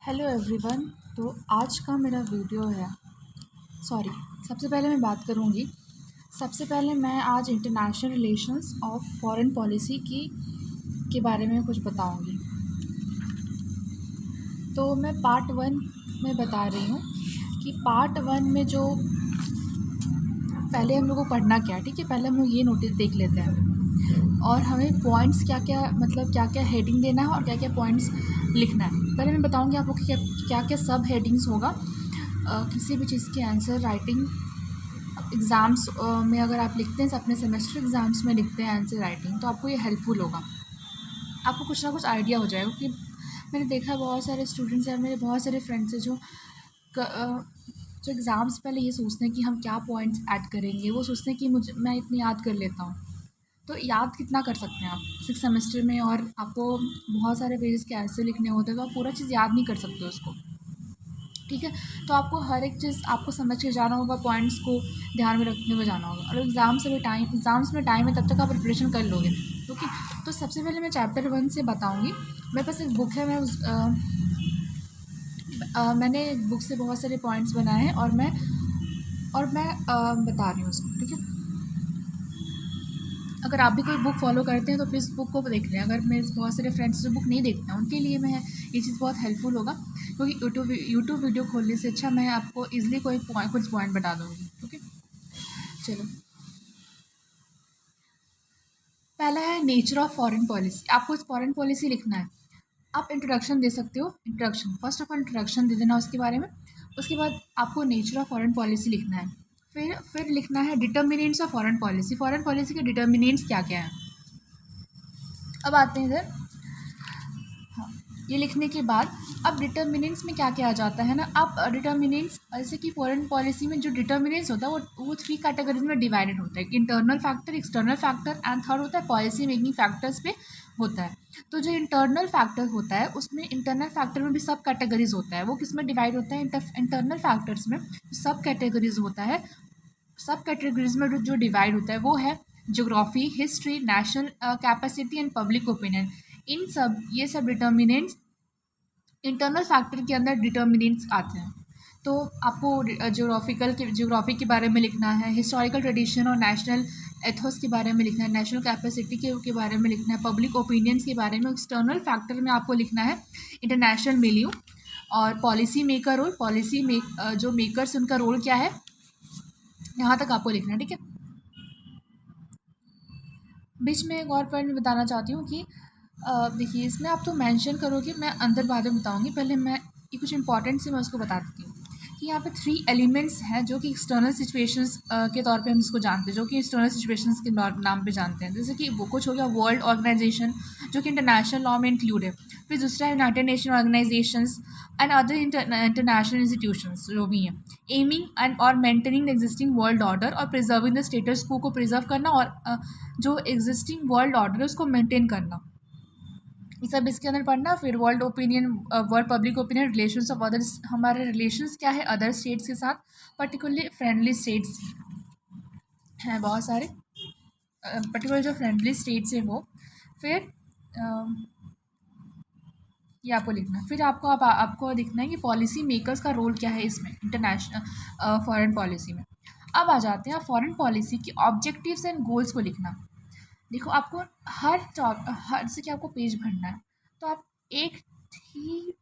Hello everyone. तो आज का मेरा वीडियो है सबसे पहले मैं बात करूँगी। सबसे पहले मैं आज international relations of foreign policy के बारे में कुछ बताऊँगी। तो मैं पार्ट 1 में बता रही हूँ कि पार्ट 1 में जो पहले हम लोग को पढ़ना क्या है, ठीक है। पहले हम लोग ये नोटिस देख लेते हैं और हमें पॉइंट्स क्या क्या हेडिंग देना है और क्या क्या पॉइंट्स लिखना है। पहले मैं बताऊँगी आप लोग कि क्या क्या सब हेडिंग्स होगा किसी भी चीज़ के आंसर राइटिंग एग्ज़ाम्स में। अगर आप लिखते हैं अपने सेमेस्टर एग्ज़ाम्स में लिखते हैं आंसर राइटिंग, तो आपको ये हेल्पफुल होगा, आपको कुछ ना कुछ आइडिया हो जाएगा। क्योंकि मैंने देखा है बहुत सारे स्टूडेंट्स हैं, मेरे बहुत सारे फ्रेंड्स हैं जो एग्ज़ाम्स पहले ये सोचते हैं कि हम क्या पॉइंट्स ऐड करेंगे। वो सोचते हैं कि मैं इतनी याद कर लेता हूँ। तो याद कितना कर सकते हैं आप 6 सेमेस्टर में, और आपको बहुत सारे पेजेस के आंसर लिखने होते हैं, तो आप पूरा चीज़ याद नहीं कर सकते उसको, ठीक है। तो आपको हर एक चीज़ आपको समझ के जाना होगा, पॉइंट्स को ध्यान में रखते हुए जाना होगा। और एग्ज़ाम्स में टाइम है, तब तक आप प्रिपरेशन कर लोगे, ओके। तो सबसे पहले मैं चैप्टर 1 से बताऊँगी। मेरे पास एक बुक है, मैंने एक बुक से बहुत सारे पॉइंट्स बनाए हैं और मैं बता रही हूँ उसको, ठीक है। अगर आप भी कोई बुक फॉलो करते हैं तो प्लीज़ बुक को देख लें। अगर मेरे बहुत सारे फ्रेंड्स जो बुक नहीं देखते हैं उनके लिए मैं ये चीज़ बहुत हेल्पफुल होगा, क्योंकि यूट्यूब वीडियो खोलने से अच्छा मैं आपको ईज़िली कुछ पॉइंट बता दूँगी, ओके। चलो, पहला है नेचर ऑफ फॉरेन पॉलिसी। आपको फॉरेन पॉलिसी लिखना है। आप इंट्रोडक्शन दे सकते हो, introduction first of all introduction दे देना उसके बारे में। उसके बाद आपको नेचर ऑफ फॉरेन पॉलिसी लिखना है। फिर लिखना है डिटर्मिनेंट्स ऑफ फॉरेन पॉलिसी के डिटर्मिनेंट्स क्या क्या हैं। अब आते हैं इधर, हाँ, ये लिखने के बाद अब डिटर्मिनेंट्स में क्या क्या आ जाता है ना। अब डिटर्मिनेंट्स, जैसे कि फॉरेन पॉलिसी में जो डिटर्मिनेंट्स होता है वो 3 कैटेगरीज में डिवाइडेड होता है। Internal factor, external factor and third होता है पॉलिसी मेकिंग फैक्टर्स पे होता है। तो जो इंटरनल फैक्टर होता है उसमें, इंटरनल फैक्टर में भी सब कैटेगरीज होता है। वो किस में डिवाइड होता है? इंटरनल फैक्टर्स में सब कैटेगरीज होता है। सब कैटेगरीज में जो डिवाइड होता है वो है geography, history, national capacity and public opinion. ये सब डिटर्मिनेंट्स इंटरनल फैक्टर के अंदर डिटर्मिनेंट्स आते हैं। तो आपको ज्योग्राफी के बारे में लिखना है, हिस्टोरिकल ट्रेडिशन और नेशनल एथोस के बारे में लिखना है, नेशनल कैपेसिटी के बारे में लिखना है, पब्लिक ओपिनियंस के बारे में। एक्सटर्नल फैक्टर में आपको लिखना है इंटरनेशनल मिलियो और पॉलिसी मेकर रोल, जो मेकर्स उनका रोल क्या है, यहाँ तक आपको लिखना है, ठीक है। बीच में एक और पॉइंट मैं बताना चाहती हूँ कि देखिए, इसमें आप तो मेंशन करोगे, मैं अंदर बाद में बताऊँगी। पहले मैं ये कुछ इंपॉर्टेंट से मैं उसको बता देती हूँ कि यहाँ पे 3 एलिमेंट्स हैं जो कि एक्सटर्नल सिचुएशंस के तौर पे हम इसको जानते हैं, जो कि एक्सटर्नल सिचुएशंस के नाम पे जानते हैं। जैसे कि वो कुछ हो गया वर्ल्ड ऑर्गेनाइजेशन, जो कि इंटरनेशनल लॉ में इंक्लूड है। फिर दूसरा है United nation organisations and other international institutions जो भी हैं, एमिंग एंड और maintaining the existing world order और प्रिजर्विंग द स्टेटस क्वो को प्रिजर्व करना, और जो एग्जिस्टिंग वर्ल्ड ऑर्डर है उसको मेंटेन करना, ये सब इसके अंदर पढ़ना। फिर world public opinion, relations of others, हमारे रिलेशंस क्या है अदर स्टेट्स के साथ, पर्टिकुलरली फ्रेंडली स्टेट्स हैं बहुत सारे, पर्टिकुलर जो फ्रेंडली स्टेट्स हैं वो। फिर ये आपको लिखना है। फिर आपको लिखना है कि पॉलिसी मेकर्स का रोल क्या है इसमें, इंटरनेशनल फॉरेन पॉलिसी में। अब आ जाते हैं फॉरेन पॉलिसी की ऑब्जेक्टिव्स एंड गोल्स को लिखना। देखो, आपको हर से क्या आपको पेज भरना है, तो आप एक ही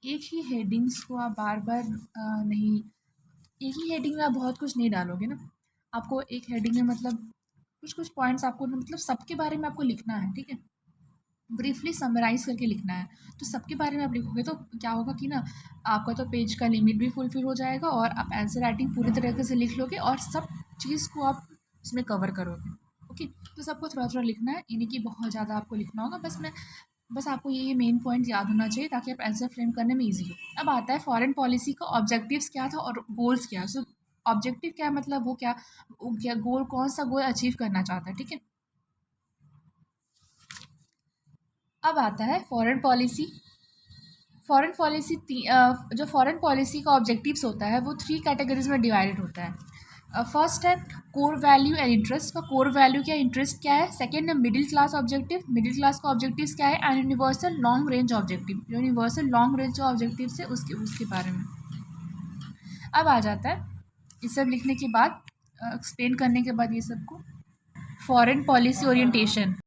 एक ही हेडिंग्स को आप बार बार नहीं, एक ही हेडिंग में आप बहुत कुछ नहीं डालोगे ना। आपको एक हेडिंग में मतलब कुछ कुछ पॉइंट्स आपको, मतलब सबके बारे में आपको लिखना है, ठीक है। ब्रीफली समराइज़ करके लिखना है। तो सबके बारे में आप लिखोगे तो क्या होगा कि ना, आपका तो पेज का लिमिट भी फुलफिल हो जाएगा और आप आंसर राइटिंग पूरी तरीके से लिख लोगे और सब चीज़ को आप उसमें कवर करोगे, ओके। तो सबको थोड़ा थोड़ा लिखना है, यानी कि बहुत ज़्यादा आपको लिखना होगा। बस आपको ये मेन पॉइंट याद होना चाहिए ताकि आप आंसर फ्रेम करने में ईजी हो। अब आता है फॉरेन पॉलिसी का ऑब्जेक्टिव्स क्या था और गोल्स क्या। सो ऑब्जेक्टिव क्या मतलब, वो क्या गोल, कौन सा गोल अचीव करना चाहता है, ठीक है। अब आता है जो फॉरेन पॉलिसी का ऑब्जेक्टिव्स होता है वो 3 कैटेगरीज में डिवाइडेड होता है। फर्स्ट है कोर वैल्यू एंड इंटरेस्ट का कोर वैल्यू क्या इंटरेस्ट क्या है। सेकेंड है middle class objective, middle class का ऑब्जेक्टिव क्या है। And universal long range objective, universal long range objective से उसके बारे में। अब आ जाता है ये सब लिखने के बाद, एक्सप्लेन करने के बाद ये सबको, फॉरेन पॉलिसी ओरिएंटेशन।